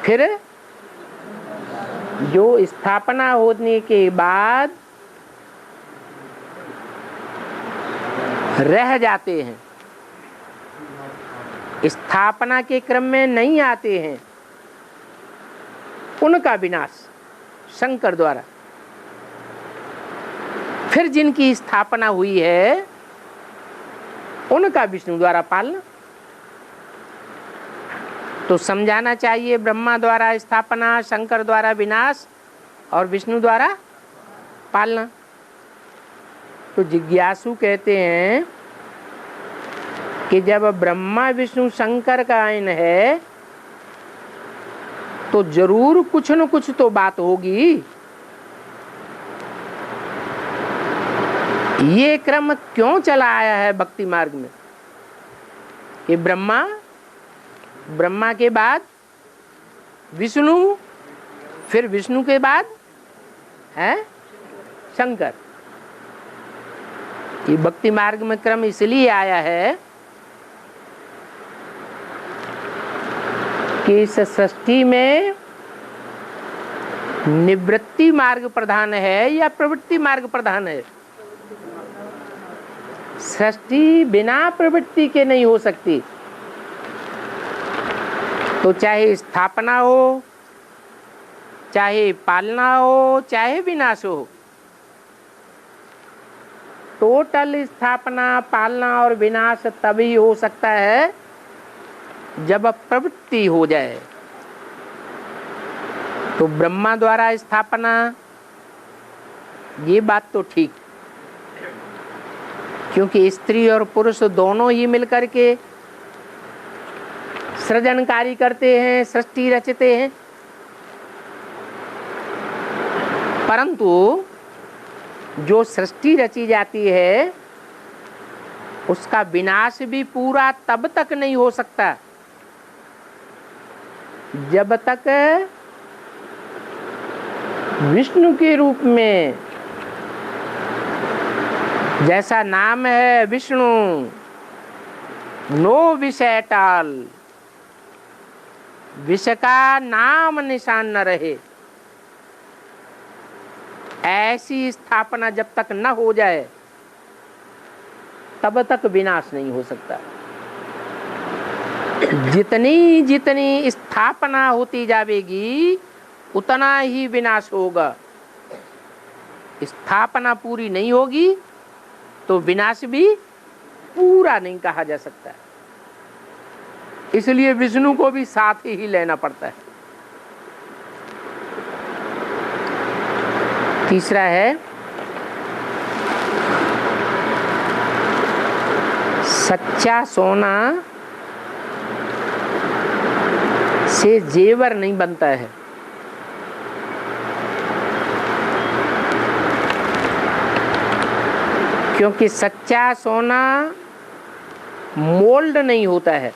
फिर जो स्थापना होने के बाद रह जाते हैं, स्थापना के क्रम में नहीं आते हैं, उनका विनाश शंकर द्वारा। फिर जिनकी स्थापना हुई है उनका विष्णु द्वारा पालना। तो समझाना चाहिए ब्रह्मा द्वारा स्थापना, शंकर द्वारा विनाश और विष्णु द्वारा पालना। तो जिज्ञासु कहते हैं कि जब ब्रह्मा विष्णु शंकर का आयन है तो जरूर कुछ न कुछ तो बात होगी। ये क्रम क्यों चला आया है भक्ति मार्ग में कि ब्रह्मा के बाद विष्णु, फिर विष्णु के बाद है शंकर। ये भक्ति मार्ग में क्रम इसलिए आया है कि इस सृष्टि में निवृत्ति मार्ग प्रधान है या प्रवृत्ति मार्ग प्रधान है। सृष्टि बिना प्रवृत्ति के नहीं हो सकती। तो चाहे स्थापना हो, चाहे पालना हो, चाहे विनाश हो, टोटल स्थापना, पालना और विनाश तभी हो सकता है जब प्रवृत्ति हो जाए। तो ब्रह्मा द्वारा स्थापना, ये बात तो ठीक, क्योंकि स्त्री और पुरुष दोनों ही मिलकर के सृजन कार्य करते हैं, सृष्टि रचते हैं। परंतु जो सृष्टि रची जाती है उसका विनाश भी पूरा तब तक नहीं हो सकता जब तक विष्णु के रूप में, जैसा नाम है विष्णु, नो विष एट ऑल, विष का नाम निशान न रहे, ऐसी स्थापना जब तक न हो जाए तब तक विनाश नहीं हो सकता। जितनी जितनी स्थापना होती जाएगी उतना ही विनाश होगा। स्थापना पूरी नहीं होगी तो विनाश भी पूरा नहीं कहा जा सकता। इसलिए विष्णु को भी साथ ही लेना पड़ता है। तीसरा है सच्चा सोना से जेवर नहीं बनता है। क्योंकि सच्चा सोना मोल्ड नहीं होता है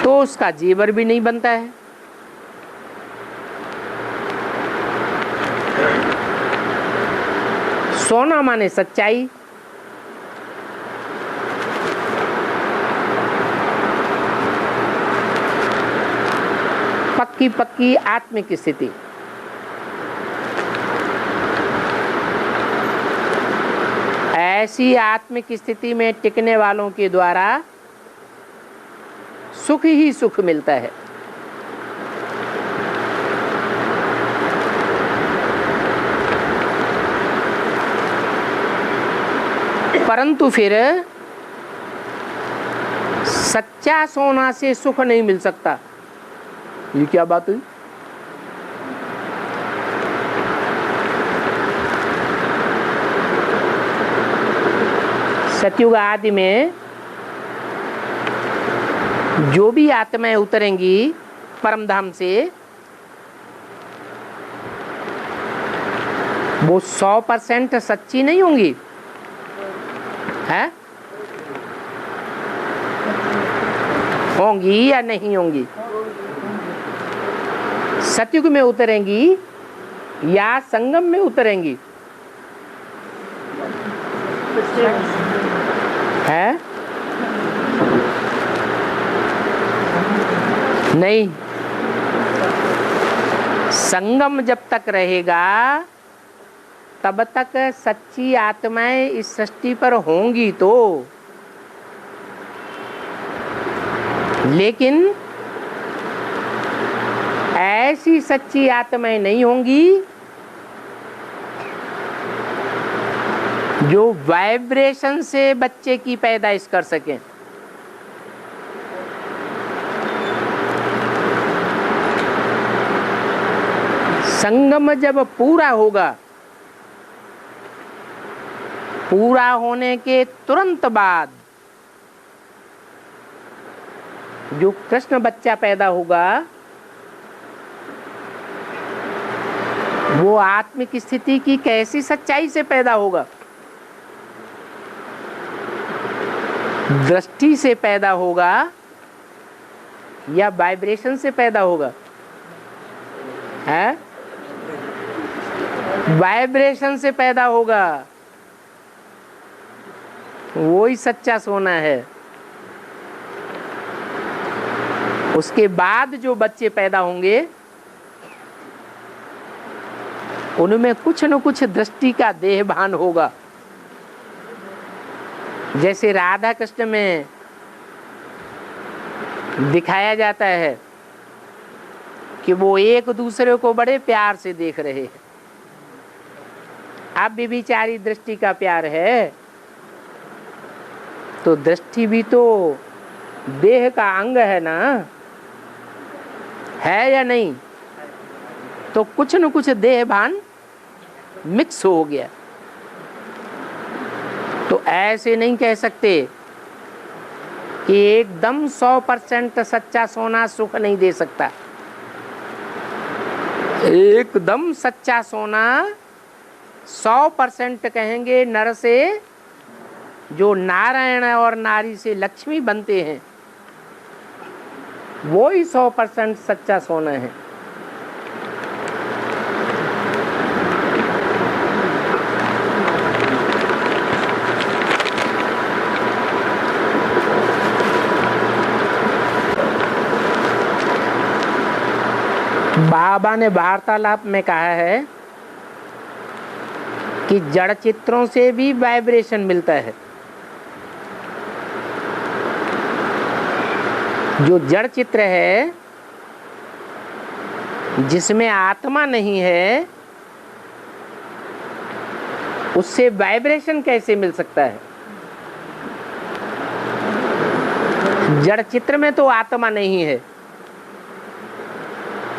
तो उसका जेवर भी नहीं बनता है। सोना माने सच्चाई, पक्की पक्की आत्मिक स्थिति। ऐसी आत्मिक स्थिति में टिकने वालों के द्वारा सुख ही सुख मिलता है। परंतु फिर सच्चा सोना से सुख नहीं मिल सकता। ये क्या बात हुई? सतयुग आदि में जो भी आत्माएं उतरेंगी परम धाम से वो 100% सच्ची नहीं होंगी, है? होंगी या नहीं होंगी? सतयुग में उतरेंगी या संगम में उतरेंगी, है? नहीं, संगम जब तक रहेगा तब तक सच्ची आत्माएं इस सृष्टि पर होंगी तो, लेकिन ऐसी सच्ची आत्माएं नहीं होंगी जो वाइब्रेशन से बच्चे की पैदाइश कर सकें। संगम जब पूरा होगा, पूरा होने के तुरंत बाद जो कृष्ण बच्चा पैदा होगा वो आत्मिक स्थिति की कैसी सच्चाई से पैदा होगा? दृष्टि से पैदा होगा या वाइब्रेशन से पैदा होगा? है, वाइब्रेशन से पैदा होगा। वो ही सच्चा सोना है। उसके बाद जो बच्चे पैदा होंगे उनमें कुछ न कुछ दृष्टि का देहभान होगा। जैसे राधा कृष्ण में दिखाया जाता है कि वो एक दूसरे को बड़े प्यार से देख रहे हैं। अब व्यभिचारी दृष्टि का प्यार है तो दृष्टि भी तो देह का अंग है ना, है या नहीं? तो कुछ न कुछ देहभान मिक्स हो गया। तो ऐसे नहीं कह सकते कि एकदम 100% सच्चा सोना सुख नहीं दे सकता। एकदम सच्चा सोना 100% कहेंगे नर से जो नारायण और नारी से लक्ष्मी बनते हैं, वो ही 100% सच्चा सोना है। बाबा ने वार्तालाप में कहा है कि जड़ चित्रों से भी वाइब्रेशन मिलता है। जो जड़ चित्र है जिसमें आत्मा नहीं है उससे वाइब्रेशन कैसे मिल सकता है? जड़ चित्र में तो आत्मा नहीं है,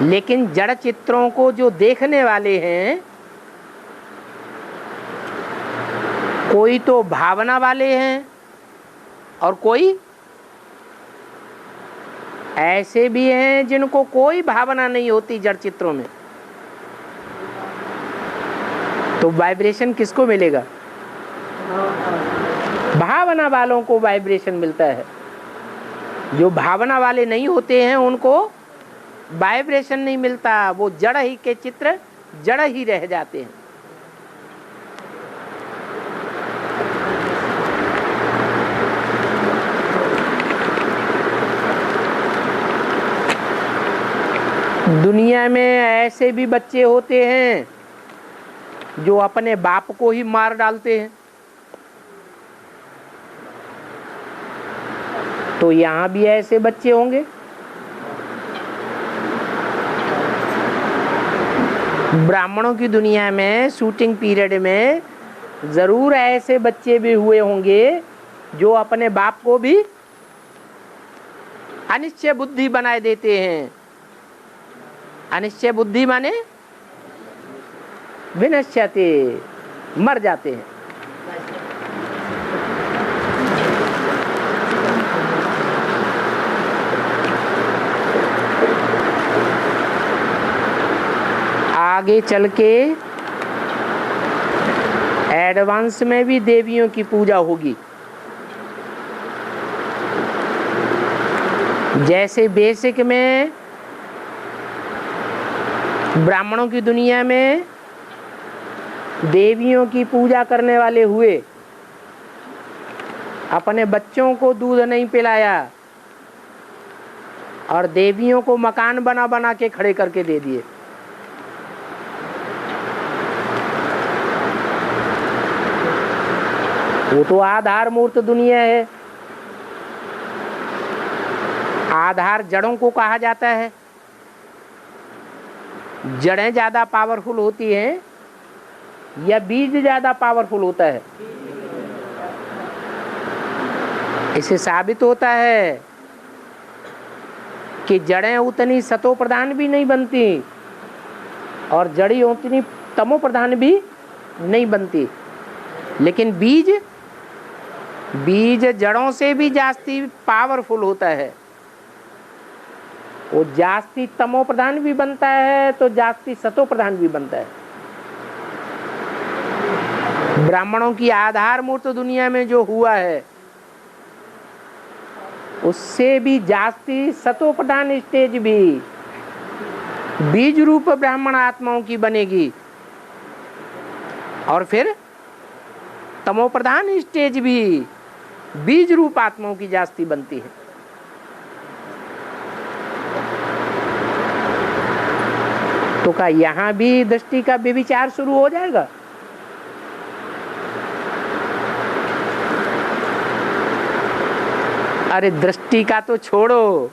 लेकिन जड़ चित्रों को जो देखने वाले हैं कोई तो भावना वाले हैं और कोई ऐसे भी हैं जिनको कोई भावना नहीं होती जड़ चित्रों में। तो वाइब्रेशन किसको मिलेगा? भावना वालों को वाइब्रेशन मिलता है। जो भावना वाले नहीं होते हैं उनको वाइब्रेशन नहीं मिलता। वो जड़ ही के चित्र जड़ ही रह जाते हैं। दुनिया में ऐसे भी बच्चे होते हैं जो अपने बाप को ही मार डालते हैं। तो यहाँ भी ऐसे बच्चे होंगे। ब्राह्मणों की दुनिया में शूटिंग पीरियड में जरूर ऐसे बच्चे भी हुए होंगे जो अपने बाप को भी अनिश्चय बुद्धि बनाए देते हैं। अनिश्चय बुद्धि माने विनश्यते, मर जाते हैं। आगे चल के एडवांस में भी देवियों की पूजा होगी। जैसे बेसिक में ब्राह्मणों की दुनिया में देवियों की पूजा करने वाले हुए, अपने बच्चों को दूध नहीं पिलाया और देवियों को मकान बना बना के खड़े करके दे दिए। वो तो आधार मूर्त दुनिया है। आधार जड़ों को कहा जाता है। जड़ें ज्यादा पावरफुल होती हैं या बीज ज्यादा पावरफुल होता है? इसे साबित होता है कि जड़ें उतनी सतो प्रधान भी नहीं बनती और जड़ी उतनी तमो प्रधान भी नहीं बनती, लेकिन बीज जड़ों से भी जास्ती पावरफुल होता है। वो जास्ती तमो प्रधान भी बनता है तो जास्ती सतो प्रधान भी बनता है। ब्राह्मणों की आधार मूर्त दुनिया में जो हुआ है उससे भी जास्ती सतो प्रधान स्टेज भी बीज रूप ब्राह्मण आत्माओं की बनेगी और फिर तमो प्रधान स्टेज भी बीज रूप आत्माओं की जास्ती बनती है। तो क्या यहां भी दृष्टि का व्यभिचार शुरू हो जाएगा? अरे दृष्टि का तो छोड़ो,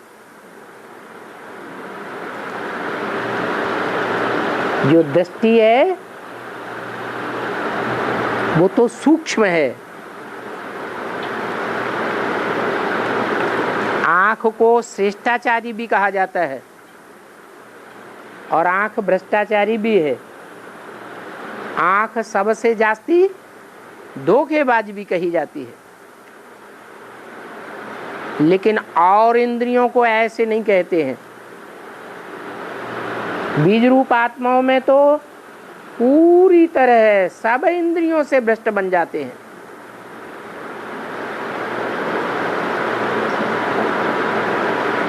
जो दृष्टि है वो तो सूक्ष्म है। आंख को श्रेष्ठाचारी भी कहा जाता है और आंख भ्रष्टाचारी भी है। आंख सबसे जास्ती धोखेबाज भी कही जाती है, लेकिन और इंद्रियों को ऐसे नहीं कहते हैं। बीज रूप आत्माओं में तो पूरी तरह सब इंद्रियों से भ्रष्ट बन जाते हैं।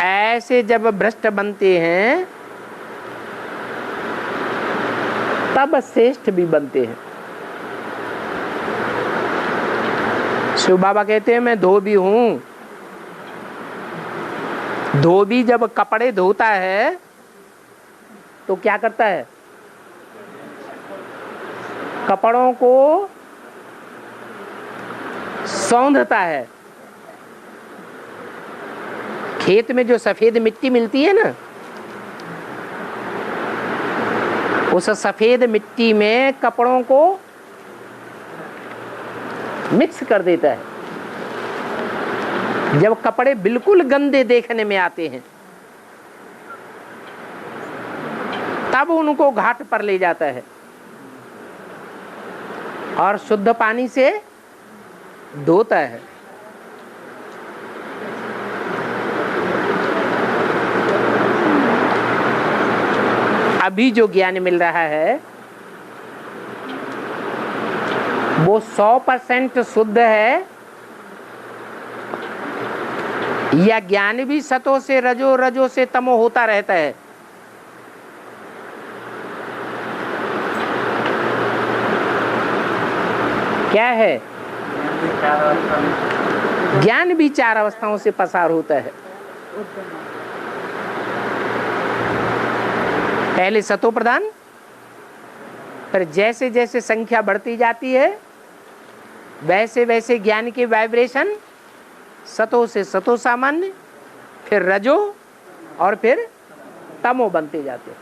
ऐसे जब भ्रष्ट बनते हैं तब श्रेष्ठ भी बनते हैं। शिव बाबा कहते हैं मैं धोबी हूं। धोबी जब कपड़े धोता है तो क्या करता है? कपड़ों को सौंधता है। खेत में जो सफेद मिट्टी मिलती है ना, उस सफेद मिट्टी में कपड़ों को मिक्स कर देता है। जब कपड़े बिल्कुल गंदे देखने में आते हैं तब उनको घाट पर ले जाता है और शुद्ध पानी से धोता है। अभी जो ज्ञान मिल रहा है वो 100% शुद्ध है या ज्ञान भी सतो से रजो, रजो से तमो होता रहता है? क्या है? ज्ञान भी 4 अवस्थाओं से पसार होता है। पहले सतो प्रधान, फिर जैसे जैसे संख्या बढ़ती जाती है वैसे वैसे ज्ञान के वाइब्रेशन सतो से सतो सामान्य, फिर रजो और फिर तमो बनते जाते हैं।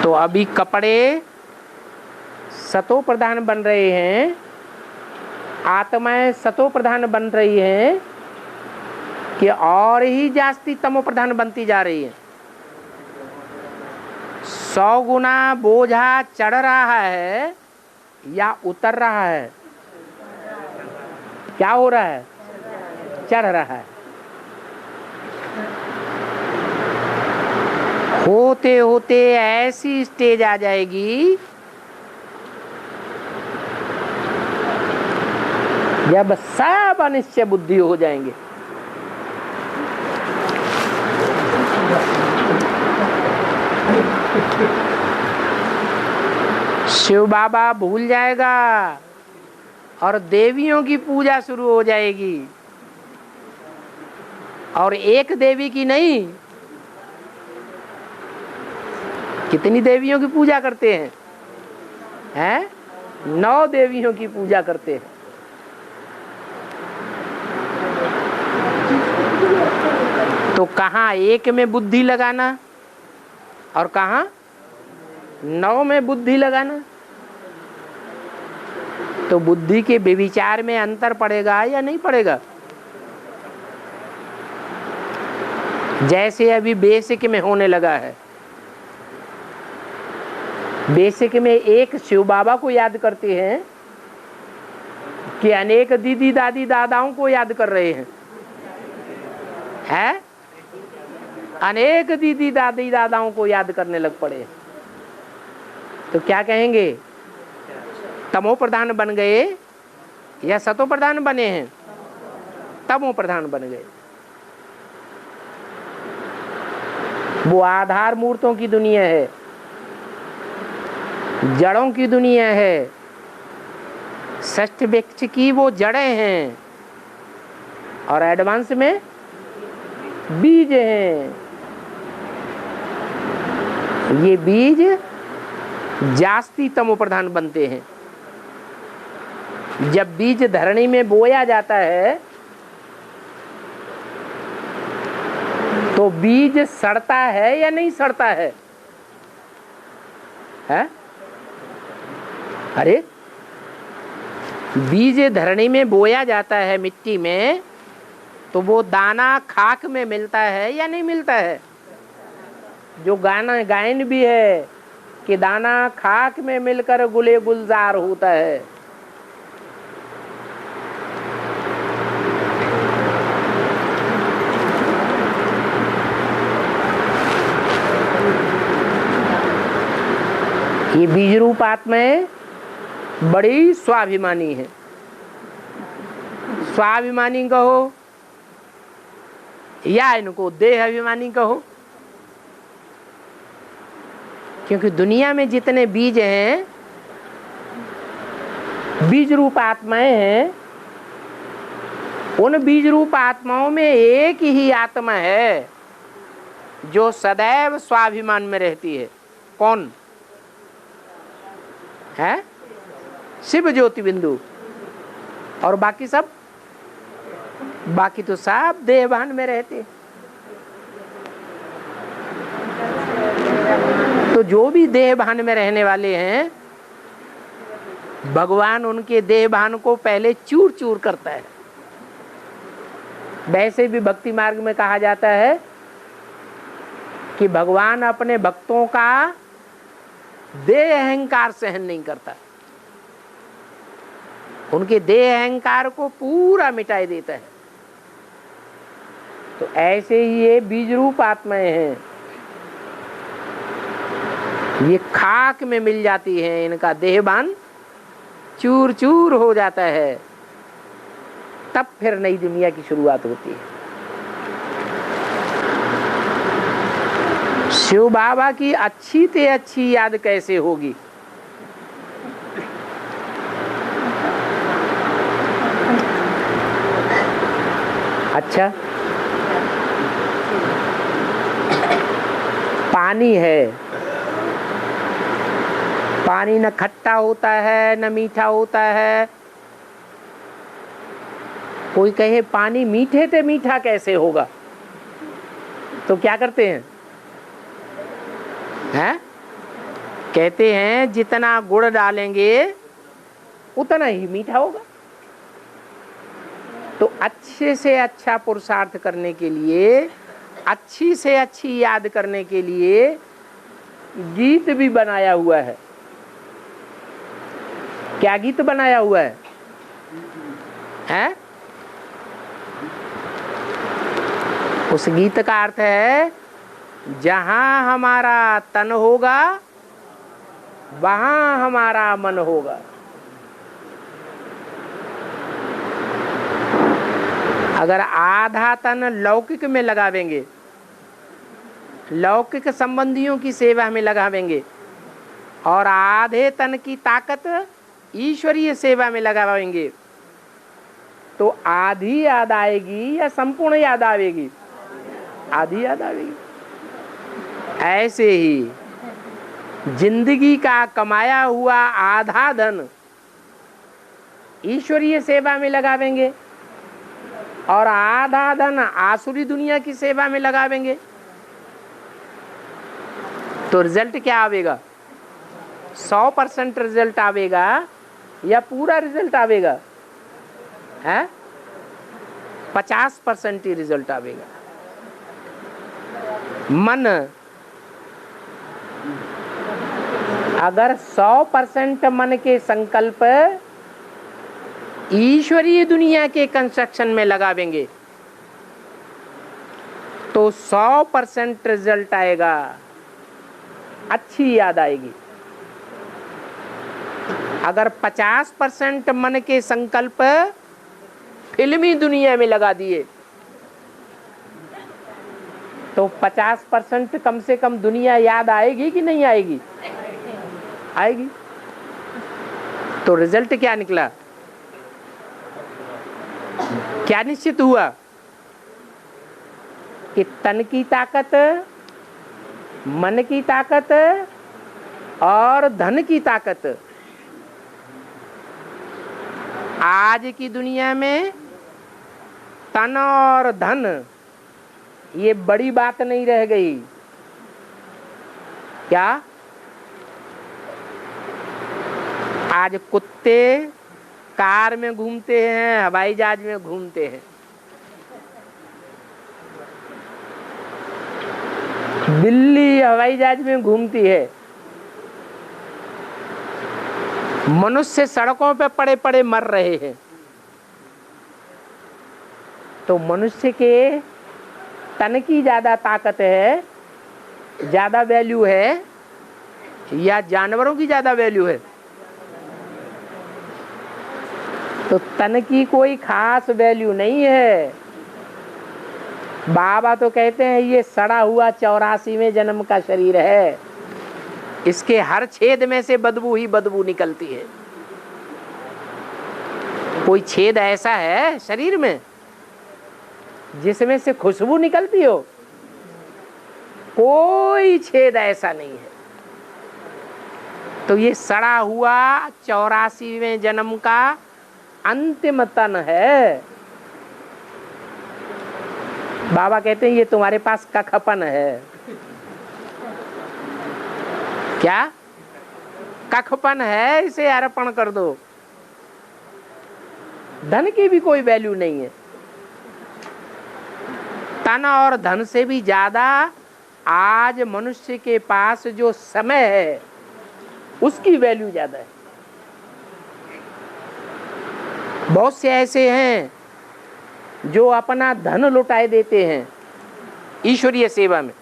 तो अभी कपड़े सतो प्रधान बन रहे हैं, आत्माएं सतो प्रधान बन रही हैं कि और ही जास्ती तमो प्रधान बनती जा रही है। 100 गुना बोझा चढ़ रहा है या उतर रहा है? क्या हो रहा है? चढ़ रहा है। होते होते ऐसी स्टेज आ जाएगी जब सब अनिश्चय बुद्धि हो जाएंगे। शिव बाबा भूल जाएगा और देवियों की पूजा शुरू हो जाएगी, और एक देवी की नहीं, कितनी देवियों की पूजा करते हैं? 9 देवियों की पूजा करते हैं। तो कहाँ एक में बुद्धि लगाना और कहाँ 9 में बुद्धि लगाना? तो बुद्धि के विचार में अंतर पड़ेगा या नहीं पड़ेगा? जैसे अभी बेसिक में होने लगा है, बेसिक में एक शिव बाबा को याद करते हैं कि अनेक दीदी दादी दादाओं को याद कर रहे हैं? अनेक दीदी दादी दादाओं को याद करने लग पड़े। तो क्या कहेंगे? तमो प्रधान बन गए या सतो प्रधान बने हैं? तमो प्रधान बन गए। वो आधार मूर्तों की दुनिया है, जड़ों की दुनिया है, षष्ठ वृक्ष की वो जड़ें हैं, और एडवांस में बीज हैं। ये बीज जास्ती तमो प्रधान बनते हैं। जब बीज धरणी में बोया जाता है तो बीज सड़ता है या नहीं सड़ता है? अरे बीज धरणी में बोया जाता है मिट्टी में, तो वो दाना खाक में मिलता है या नहीं मिलता है? जो गायन भी है कि दाना खाक में मिलकर गुले गुलजार होता है। ये बीज रूप आत्माएं बड़ी स्वाभिमानी है। स्वाभिमानी कहो या इनको देह अभिमानी कहो, क्योंकि दुनिया में जितने बीज हैं, बीज रूप आत्माएं हैं, उन बीज रूप आत्माओं में एक ही आत्मा है जो सदैव स्वाभिमान में रहती है। कौन है? शिव ज्योति बिंदु। और बाकी सब, बाकी तो सब देहभान में रहते। तो जो भी देहभान में रहने वाले हैं, भगवान उनके देहभान को पहले चूर चूर करता है। वैसे भी भक्ति मार्ग में कहा जाता है कि भगवान अपने भक्तों का देह अहंकार सहन नहीं करता, उनके देह अहंकार को पूरा मिटाई देता है। तो ऐसे ही ये बीज रूप आत्माएं हैं, ये खाक में मिल जाती हैं, इनका देहभान चूर चूर हो जाता है, तब फिर नई दुनिया की शुरुआत होती है। शिव बाबा की अच्छी से अच्छी याद कैसे होगी? अच्छा, पानी है, पानी न खट्टा होता है न मीठा होता है। कोई कहे पानी मीठे से मीठा कैसे होगा, तो क्या करते हैं? कहते हैं जितना गुड़ डालेंगे उतना ही मीठा होगा। तो अच्छे से अच्छा पुरुषार्थ करने के लिए, अच्छी से अच्छी याद करने के लिए गीत भी बनाया हुआ है। क्या गीत बनाया हुआ है? उस गीत का अर्थ है, जहां हमारा तन होगा वहां हमारा मन होगा। अगर आधा तन लौकिक में लगावेंगे, लौकिक संबंधियों की सेवा में लगावेंगे, और आधे तन की ताकत ईश्वरीय सेवा में लगावेंगे तो आधी याद आएगी या संपूर्ण याद आवेगी? आधी याद आवेगी। ऐसे ही जिंदगी का कमाया हुआ आधा धन ईश्वरीय सेवा में लगावेंगे और आधा धन आसुरी दुनिया की सेवा में लगावेंगे तो रिजल्ट क्या आवेगा? 100% रिजल्ट आवेगा या पूरा रिजल्ट आवेगा? है 50% ही रिजल्ट आवेगा। मन अगर 100% मन के संकल्प ईश्वरीय दुनिया के कंस्ट्रक्शन में लगावेंगे तो 100% रिजल्ट आएगा, अच्छी याद आएगी। अगर 50% मन के संकल्प फिल्मी दुनिया में लगा दिए तो 50% कम से कम दुनिया याद आएगी कि नहीं आएगी? आएगी। तो रिजल्ट क्या निकला? क्या निश्चित हुआ कि तन की ताकत, मन की ताकत और धन की ताकत आज की दुनिया में तन और धन ये बड़ी बात नहीं रह गई। क्या आज कुत्ते कार में घूमते हैं, हवाई जहाज में घूमते हैं, बिल्ली हवाई जहाज में घूमती है, मनुष्य सड़कों पे पड़े पड़े मर रहे हैं। तो मनुष्य के तन की ज्यादा ताकत है, ज्यादा वैल्यू है या जानवरों की ज्यादा वैल्यू है? तो तन की कोई खास वैल्यू नहीं है। बाबा तो कहते हैं ये सड़ा हुआ 84वें जन्म का शरीर है, इसके हर छेद में से बदबू ही बदबू निकलती है। कोई छेद ऐसा है शरीर में जिसमें से खुशबू निकलती हो? कोई छेद ऐसा नहीं है। तो ये सड़ा हुआ 84वें जन्म का अंतिम तन है। बाबा कहते हैं ये तुम्हारे पास कखपन है। क्या कखपन है? इसे अर्पण कर दो। धन की भी कोई वैल्यू नहीं है। तन और धन से भी ज्यादा आज मनुष्य के पास जो समय है उसकी वैल्यू ज्यादा है। बहुत से ऐसे हैं जो अपना धन लुटाए देते हैं ईश्वरीय सेवा में,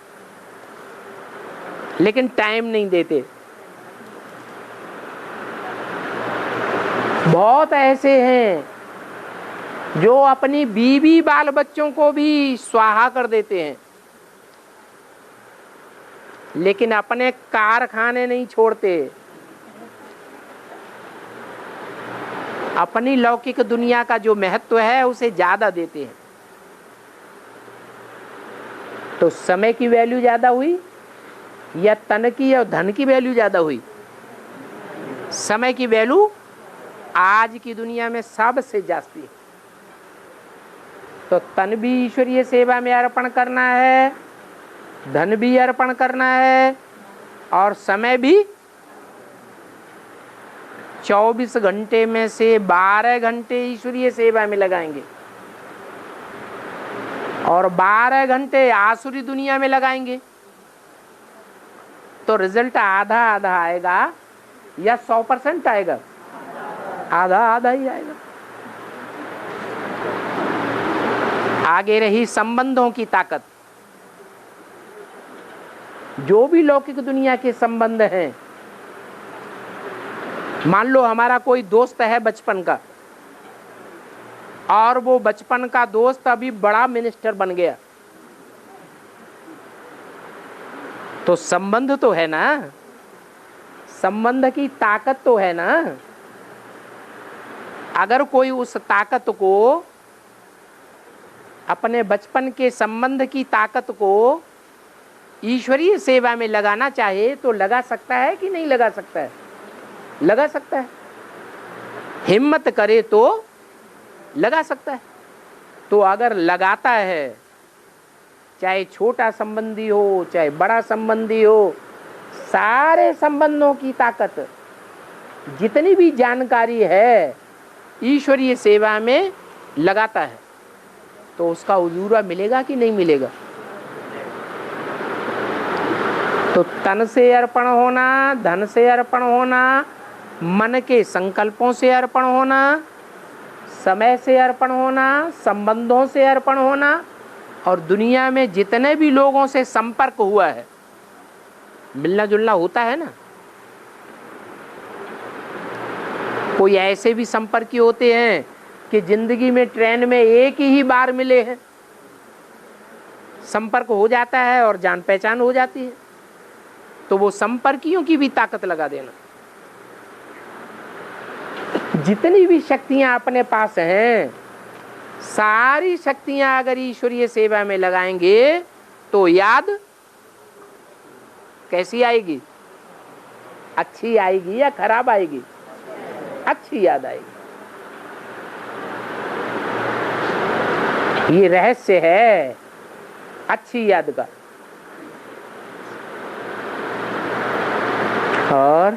लेकिन टाइम नहीं देते। बहुत ऐसे हैं जो अपनी बीवी बाल बच्चों को भी स्वाहा कर देते हैं, लेकिन अपने कारखाने नहीं छोड़ते, अपनी लौकिक दुनिया का जो महत्व है उसे ज्यादा देते हैं। तो समय की वैल्यू ज्यादा हुई या तन की और धन की वैल्यू ज्यादा हुई? समय की वैल्यू आज की दुनिया में सबसे जास्ती है। तो तन भी ईश्वरीय सेवा में अर्पण करना है, धन भी अर्पण करना है और समय भी 24 घंटे में से 12 घंटे ईश्वरीय सेवा में लगाएंगे और 12 घंटे आसुरी दुनिया में लगाएंगे। तो रिजल्ट आधा आधा आएगा या 100% आएगा? आधा आधा ही आएगा। आगे रही संबंधों की ताकत। जो भी लौकिक दुनिया के संबंध हैं, मान लो हमारा कोई दोस्त है बचपन का और वो बचपन का दोस्त अभी बड़ा मिनिस्टर बन गया, तो संबंध तो है ना, संबंध की ताकत तो है ना। अगर कोई उस ताकत को, अपने बचपन के संबंध की ताकत को ईश्वरीय सेवा में लगाना चाहे तो लगा सकता है कि नहीं लगा सकता है? लगा सकता है। हिम्मत करे तो लगा सकता है। तो अगर लगाता है, चाहे छोटा संबंधी हो चाहे बड़ा संबंधी हो, सारे संबंधों की ताकत, जितनी भी जानकारी है ईश्वरीय सेवा में लगाता है, तो उसका उजूरा मिलेगा कि नहीं मिलेगा? तो तन से अर्पण होना, धन से अर्पण होना, मन के संकल्पों से अर्पण होना, समय से अर्पण होना, संबंधों से अर्पण होना, और दुनिया में जितने भी लोगों से संपर्क हुआ है, मिलना जुलना होता है ना। कोई ऐसे भी संपर्की होते हैं कि जिंदगी में ट्रेन में एक ही बार मिले हैं, संपर्क हो जाता है और जान पहचान हो जाती है। तो वो संपर्कियों की भी ताकत लगा देना। जितनी भी शक्तियां अपने पास हैं, सारी शक्तियां अगर ईश्वरीय सेवा में लगाएंगे तो याद कैसी आएगी? अच्छी आएगी या खराब आएगी? अच्छी याद आएगी। ये रहस्य है अच्छी याद का। और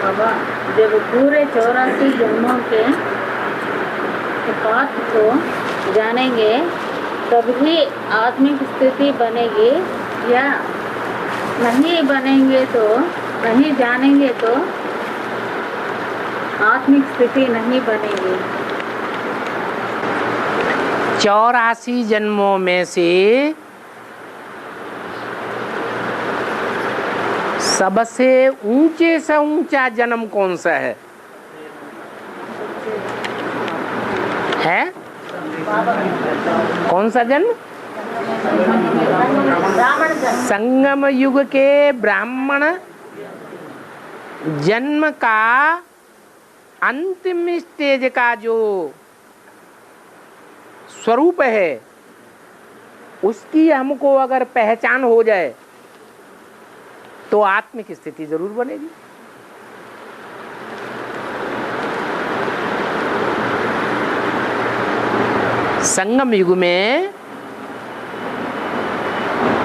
बाबा, जब पूरे 84 जन्मों के पाठ को जानेंगे तभी आत्मिक स्थिति बनेगी, या नहीं बनेंगे तो, नहीं जानेंगे तो आत्मिक स्थिति नहीं बनेगी। 84 जन्मों में से सबसे ऊंचे से ऊंचा जन्म कौन सा है? कौन सा जन्म? संगम युग के ब्राह्मण जन्म का अंतिम स्टेज का जो स्वरूप है, उसकी हमको अगर पहचान हो जाए तो आत्मिक स्थिति जरूर बनेगी। संगम युग में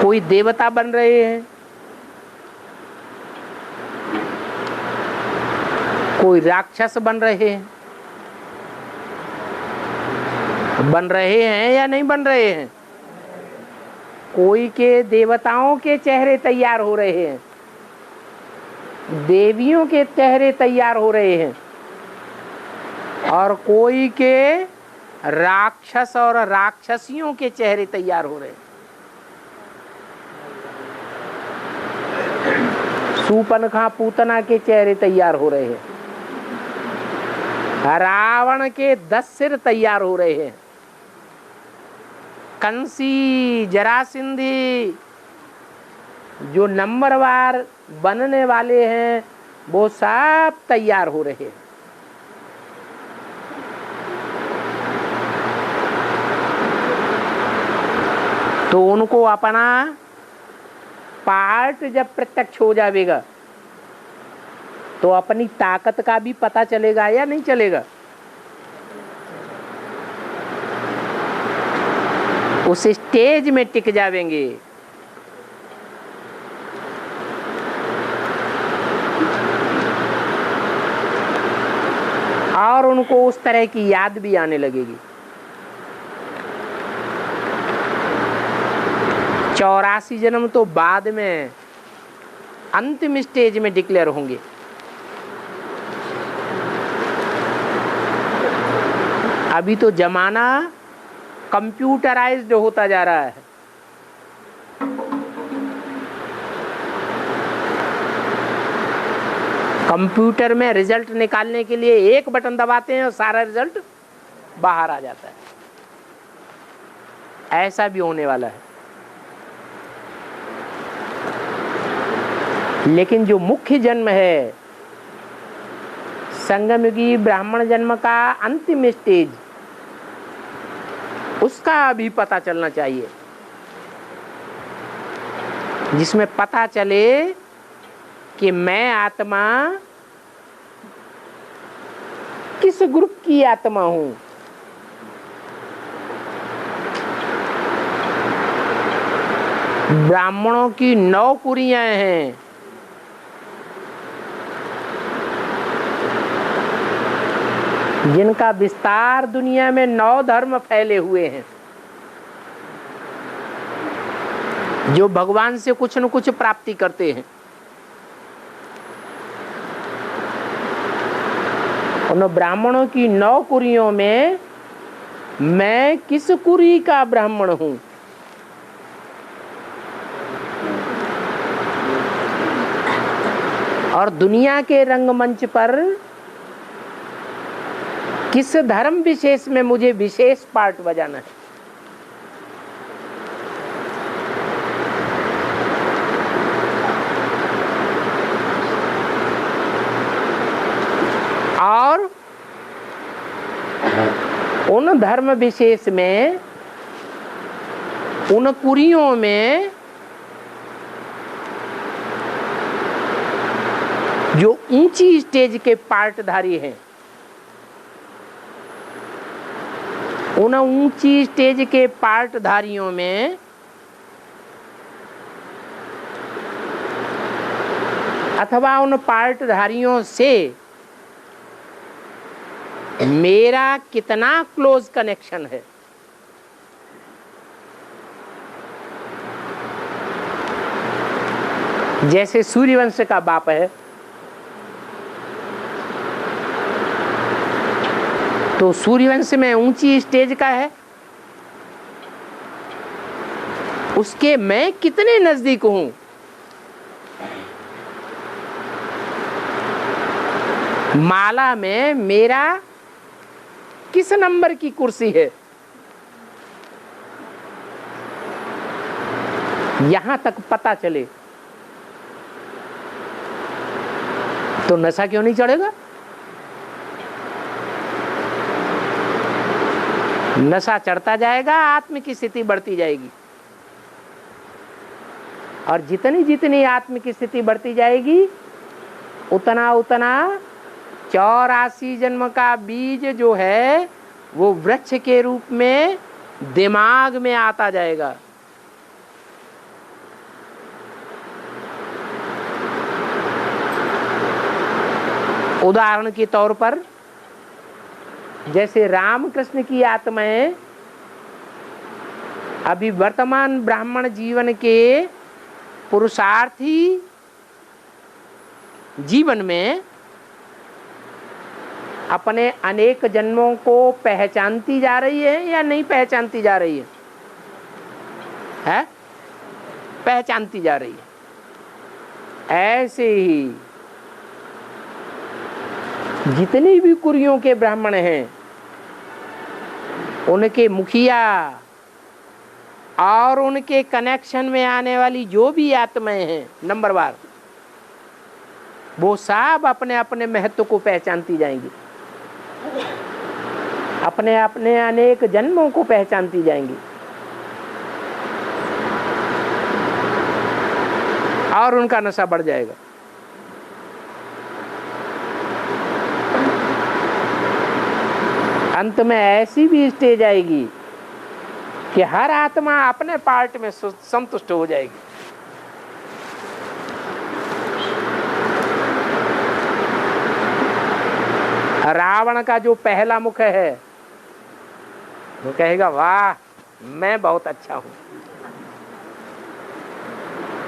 कोई देवता बन रहे हैं, कोई राक्षस बन रहे हैं, बन रहे हैं या नहीं बन रहे हैं? कोई के देवताओं के चेहरे तैयार हो रहे हैं, देवियों के चेहरे तैयार हो रहे हैं, और कोई के राक्षस और राक्षसियों के चेहरे तैयार हो रहे हैं। सूपनखा पूतना के चेहरे तैयार हो रहे हैं, रावण के 10 सिर तैयार हो रहे हैं, कंसी, जरासिंधी जो नंबरवार बनने वाले हैं वो सब तैयार हो रहे हैं। तो उनको अपना पार्ट जब प्रत्यक्ष हो जाएगा तो अपनी ताकत का भी पता चलेगा या नहीं चलेगा? उस स्टेज में टिक जाएंगे। और उनको उस तरह की याद भी आने लगेगी। 84 जन्म तो बाद में अंतिम स्टेज में डिक्लेयर होंगे। अभी तो जमाना कंप्यूटराइज्ड होता जा रहा है। कंप्यूटर में रिजल्ट निकालने के लिए एक बटन दबाते हैं और सारा रिजल्ट बाहर आ जाता है। ऐसा भी होने वाला है। लेकिन जो मुख्य जन्म है संगमयुगी ब्राह्मण जन्म का अंतिम स्टेज, उसका अभी पता चलना चाहिए, जिसमें पता चले कि मैं आत्मा किस ग्रुप की आत्मा हूं। ब्राह्मणों की 9 कुरियां हैं, जिनका विस्तार दुनिया में 9 धर्म फैले हुए हैं, जो भगवान से कुछ न कुछ प्राप्ति करते हैं। उन ब्राह्मणों की 9 कुरियों में मैं किस कुरी का ब्राह्मण हूं? और दुनिया के रंगमंच पर किस धर्म विशेष में मुझे विशेष पार्ट बजाना है? और उन धर्म विशेष में, उन कुरियों में जो ऊंची स्टेज के पार्टधारी हैं, उन ऊंची स्टेज के पार्टधारियों में अथवा उन पार्टधारियों से मेरा कितना क्लोज कनेक्शन है? जैसे सूर्यवंश का बाप है, तो सूर्यवंश में ऊंची स्टेज का है, उसके मैं कितने नजदीक हूं? माला में मेरा किस नंबर की कुर्सी है? यहां तक पता चले तो नशा क्यों नहीं चढ़ेगा? नशा चढ़ता जाएगा, आत्म की स्थिति बढ़ती जाएगी, और जितनी जितनी आत्म की स्थिति बढ़ती जाएगी उतना उतना 84 जन्म का बीज जो है वो वृक्ष के रूप में दिमाग में आता जाएगा। उदाहरण के तौर पर जैसे रामकृष्ण की आत्माएं अभी वर्तमान ब्राह्मण जीवन के पुरुषार्थी जीवन में अपने अनेक जन्मों को पहचानती जा रही है या नहीं पहचानती जा रही है? पहचानती जा रही है। ऐसे ही जितनी भी कुरियों के ब्राह्मण हैं, उनके मुखिया और उनके कनेक्शन में आने वाली जो भी आत्माएं हैं नंबरवार, वो सब अपने अपने महत्व को पहचानती जाएंगी, अपने अपने अनेक जन्मों को पहचानती जाएंगी, और उनका नशा बढ़ जाएगा। अंत में ऐसी भी स्टेज आएगी कि हर आत्मा अपने पार्ट में संतुष्ट हो जाएगी। रावण का जो पहला मुख है वो कहेगा वाह मैं बहुत अच्छा हूं,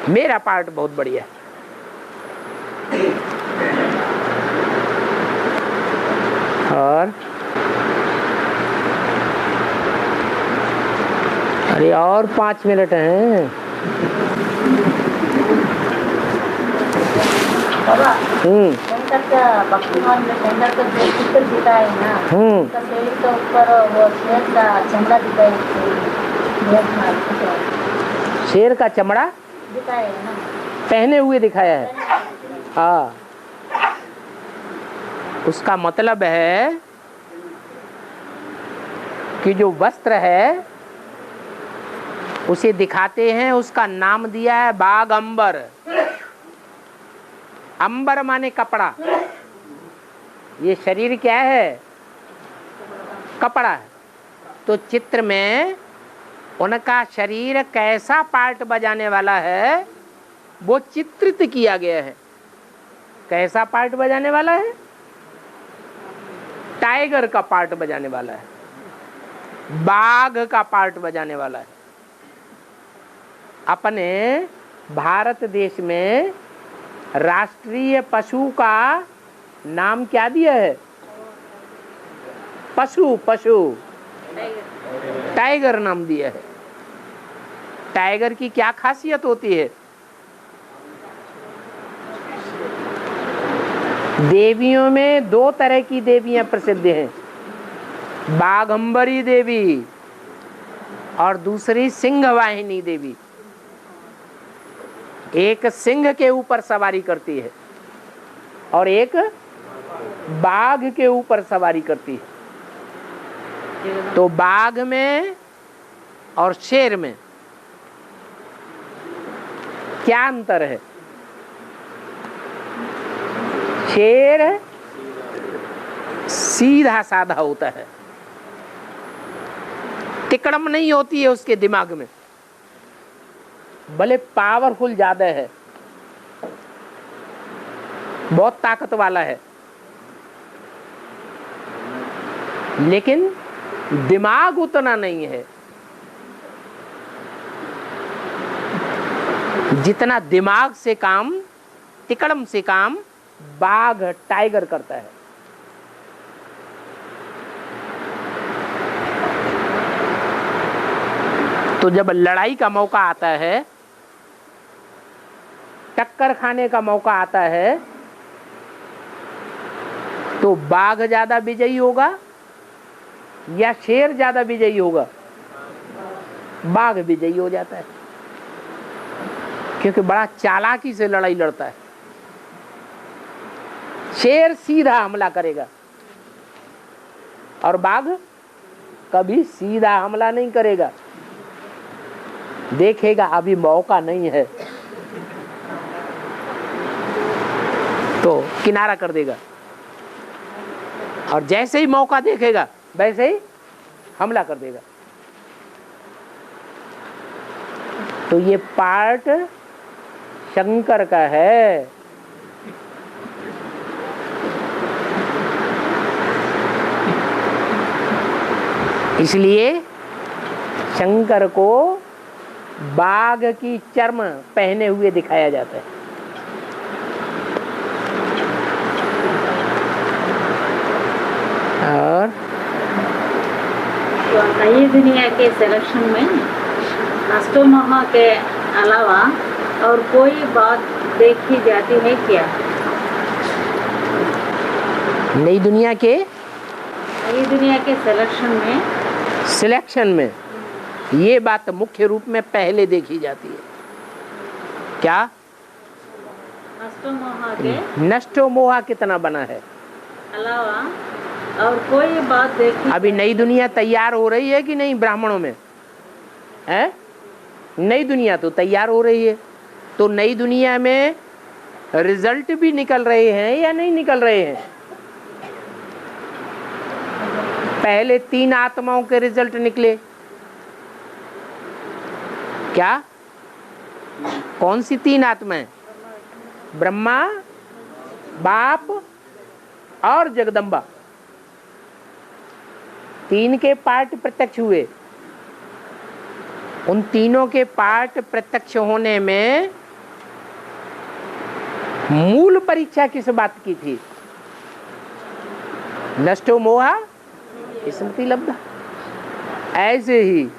मेरा पार्ट बहुत बढ़िया है। और अरे और 5 मिनट हैं। सेंटर का भक्तिमान में सेंटर का जो चित्र दिखाए ना, उसका शरीर के ऊपर वो शेर का चमड़ा दिखाई शेर का चमड़ा दिखाया है ना, पहने हुए दिखाया है। हाँ, उसका मतलब है कि जो वस्त्र है उसे दिखाते हैं, उसका नाम दिया है बाघ अंबर। अंबर माने कपड़ा। ये शरीर क्या है? कपड़ा है। तो चित्र में उनका शरीर कैसा पार्ट बजाने वाला है वो चित्रित किया गया है। कैसा पार्ट बजाने वाला है? टाइगर का पार्ट बजाने वाला है, बाघ का पार्ट बजाने वाला है। अपने भारत देश में राष्ट्रीय पशु का नाम क्या दिया है? पशु टाइगर नाम दिया है। टाइगर की क्या खासियत होती है? देवियों में दो तरह की देवियां प्रसिद्ध हैं, बाघंबरी देवी और दूसरी सिंहवाहिनी देवी। एक सिंह के ऊपर सवारी करती है और एक बाघ के ऊपर सवारी करती है। तो बाघ में और शेर में क्या अंतर है? शेर सीधा साधा होता है, तिकड़म नहीं होती है उसके दिमाग में, भले पावरफुल ज्यादा है, बहुत ताकत वाला है, लेकिन दिमाग उतना नहीं है जितना दिमाग से काम, तिकड़म से काम बाघ टाइगर करता है। तो जब लड़ाई का मौका आता है, टक्कर खाने का मौका आता है, तो बाघ ज्यादा विजयी होगा या शेर ज्यादा विजयी होगा? बाघ विजयी हो जाता है, क्योंकि बड़ा चालाकी से लड़ाई लड़ता है। शेर सीधा हमला करेगा और बाघ कभी सीधा हमला नहीं करेगा, देखेगा अभी मौका नहीं है तो किनारा कर देगा, और जैसे ही मौका देखेगा वैसे ही हमला कर देगा। तो ये पार्ट शंकर का है। इसलिए शंकर को बाघ की चर्म पहने हुए दिखाया जाता है। और तो नई दुनिया के सिलेक्शन में अष्टमहा के अलावा और कोई बात देखी जाती है क्या? नई दुनिया के सिलेक्शन में ये बात मुख्य रूप में पहले देखी जाती है। क्या? नष्टो मोहा कितना बना है अलावा और कोई बात देखी? अभी नई दुनिया तैयार हो रही है कि नहीं? ब्राह्मणों में है नई दुनिया तो तैयार हो रही है। तो नई दुनिया में रिजल्ट भी निकल रहे हैं या नहीं निकल रहे हैं? पहले 3 आत्माओं के रिजल्ट निकले। क्या? कौन सी 3 आत्माएं? ब्रह्मा, बाप और जगदम्बा। 3 के पार्ट प्रत्यक्ष हुए। उन तीनों के पार्ट प्रत्यक्ष होने में मूल परीक्षा किस बात की थी? नष्टो मोहा स्मृति लब्धा। ऐसे ही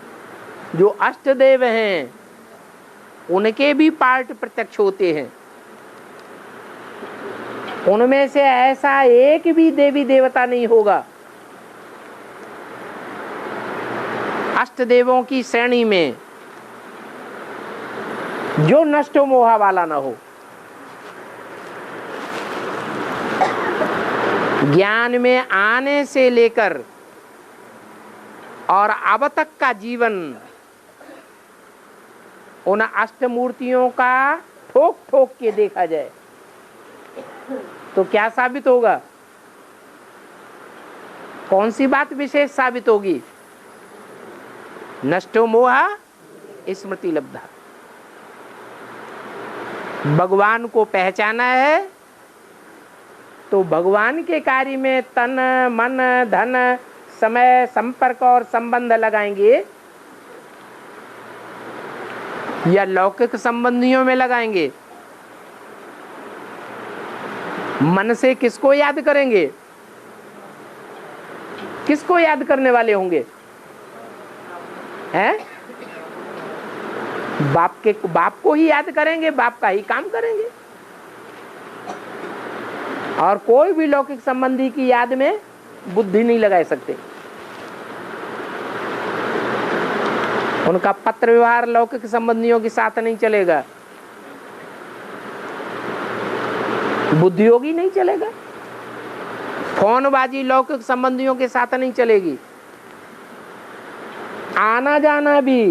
जो अष्टदेव हैं उनके भी पार्ट प्रत्यक्ष होते हैं। उनमें से ऐसा एक भी देवी देवता नहीं होगा अष्टदेवों की श्रेणी में जो नष्टो मोहा वाला ना हो। ज्ञान में आने से लेकर और अब तक का जीवन उन अष्टमूर्तियों का ठोक ठोक के देखा जाए तो क्या साबित होगा? कौन सी बात विशेष साबित होगी? नष्टो मोहा स्मृति लब्धा। भगवान को पहचाना है तो भगवान के कार्य में तन मन धन समय संपर्क और संबंध लगाएंगे या लौकिक संबंधियों में लगाएंगे? मन से किसको याद करेंगे? किसको याद करने वाले होंगे? हैं? बाप को ही याद करेंगे, बाप का ही काम करेंगे। और कोई भी लौकिक संबंधी की याद में बुद्धि नहीं लगा सकते। उनका पत्र व्यवहार लौकिक संबंधियों के साथ नहीं चलेगा, बुद्धियोगी नहीं चलेगा। फोनबाजी लौकिक संबंधियों के साथ नहीं चलेगी। आना जाना भी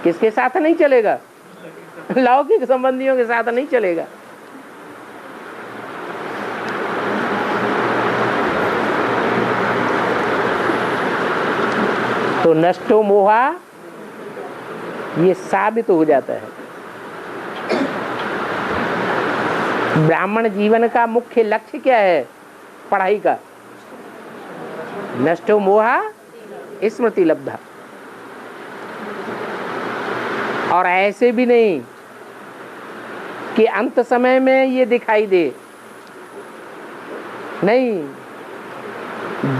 किसके साथ नहीं चलेगा? लौकिक संबंधियों के साथ नहीं चलेगा। तो नष्टो मोहा ये साबित हो जाता है। ब्राह्मण जीवन का मुख्य लक्ष्य क्या है? पढ़ाई का। नष्टो मोहा स्मृति लब्धा। और ऐसे भी नहीं कि अंत समय में ये दिखाई दे, नहीं,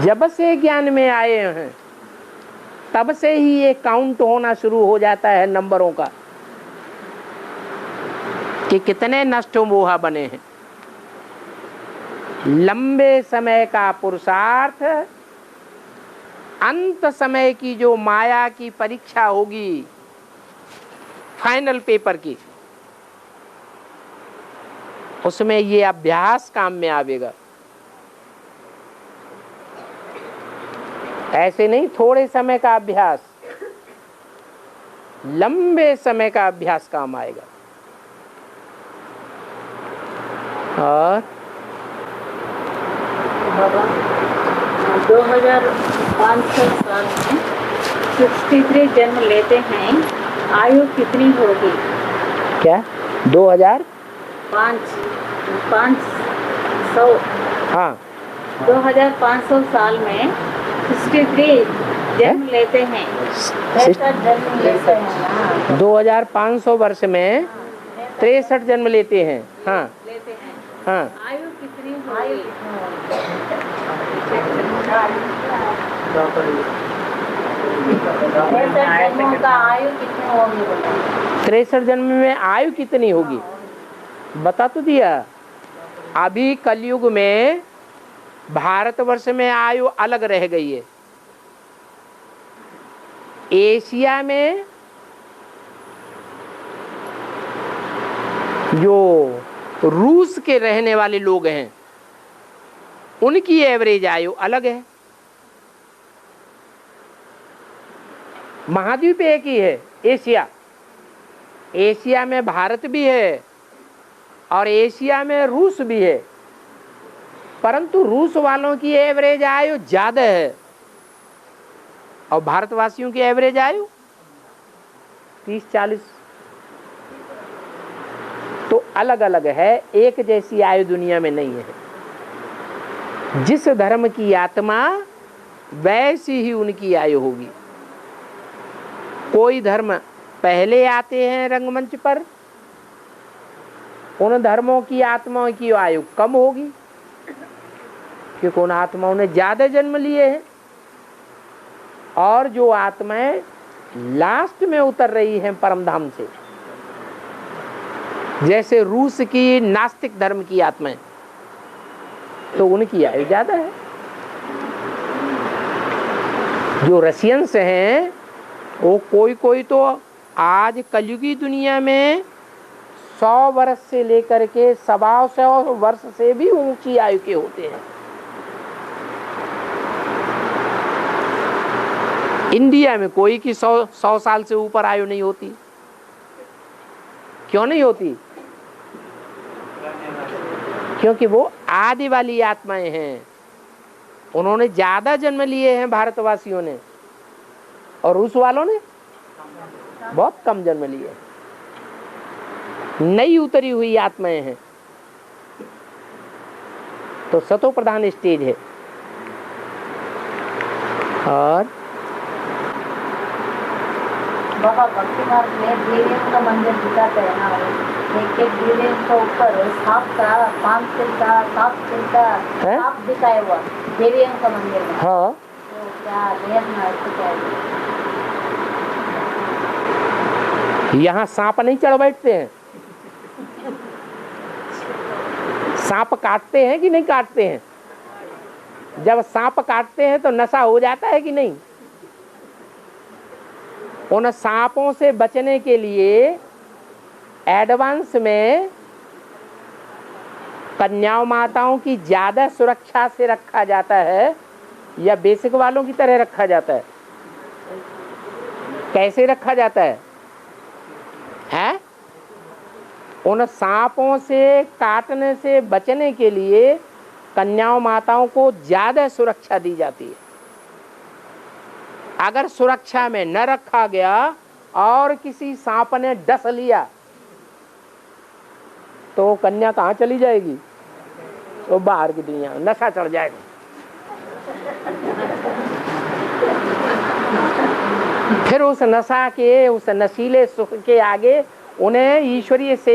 जब से ज्ञान में आए हैं तब से ही ये काउंट होना शुरू हो जाता है नंबरों का कि कितने नष्टो मोहा बने हैं। लंबे समय का पुरुषार्थ, अंत समय की जो माया की परीक्षा होगी, फाइनल पेपर की, उसमें ये अभ्यास काम में आवेगा। ऐसे नहीं थोड़े समय का अभ्यास, लंबे समय का अभ्यास काम आएगा। और 2500 साल में 63 जन्म लेते हैं, आयु कितनी होगी? क्या 2005? हाँ, 2500 साल में 63 जन्म लेते हैं। 2500 वर्ष में 63 जन्म लेते हैं। हाँ लेते हैं। हाँ, आयु कितनी होगी? 63 जन्म में आयु कितनी होगी? बता तो दिया। अभी कलयुग में भारतवर्ष में आयु अलग रह गई है। एशिया में जो रूस के रहने वाले लोग हैं उनकी एवरेज आयु अलग है। महाद्वीप एक ही है, एशिया। एशिया में भारत भी है और एशिया में रूस भी है, परंतु रूस वालों की एवरेज आयु ज्यादा है और भारतवासियों की एवरेज आयु 30-40। तो अलग अलग है, एक जैसी आयु दुनिया में नहीं है। जिस धर्म की आत्मा वैसी ही उनकी आयु होगी। कोई धर्म पहले आते हैं रंगमंच पर, उन धर्मों की आत्माओं की आयु कम होगी क्योंकि उन आत्माओं ने ज्यादा जन्म लिए हैं। और जो आत्माएं लास्ट में उतर रही हैं परम धाम से, जैसे रूस की नास्तिक धर्म की आत्माएं, तो उनकी आयु ज्यादा है। जो रशियंस हैं वो कोई कोई तो आज कलयुगी दुनिया में 100 वर्ष से लेकर के 125 वर्ष से भी ऊंची आयु के होते हैं। इंडिया में कोई की 100 साल से ऊपर आयु नहीं होती। क्यों नहीं होती? क्योंकि वो आदि वाली आत्माएं हैं। उन्होंने ज्यादा जन्म लिए हैं भारतवासियों ने, और रूस वालों ने बहुत कम जन्म लिए। नई उतरी हुई आत्माएं हैं, तो सतो प्रधान स्टेज है। और बाबा भक्ति मार्ग में देवियों का मंदिर दिखाते हैं ना, एक देवियों का ऊपर सांप का 5 सिर का 7 सिर का सांप दिखाया हुआ देवियों का मंदिर में। हाँ, तो क्या देखना है? यहाँ सांप नहीं चढ़ बैठते हैं। सांप काटते हैं कि नहीं काटते हैं? जब सांप काटते हैं तो नशा हो जाता है कि नहीं? उन सांपों से बचने के लिए एडवांस में कन्याओं माताओं की ज्यादा सुरक्षा से रखा जाता है, या बेसिक वालों की तरह रखा जाता है? कैसे रखा जाता है? हैं? उन सांपों से काटने से बचने के लिए कन्याओं माताओं को ज्यादा सुरक्षा दी जाती है। अगर सुरक्षा में न रखा गया और किसी सांप ने डस लिया तो कन्या कहाँ चली जाएगी? वो बाहर की दुनिया में नशा चढ़ जाएगा। फिर उस नशा के, उस नशीले सुख के आगे उन्हें ईश्वरीय से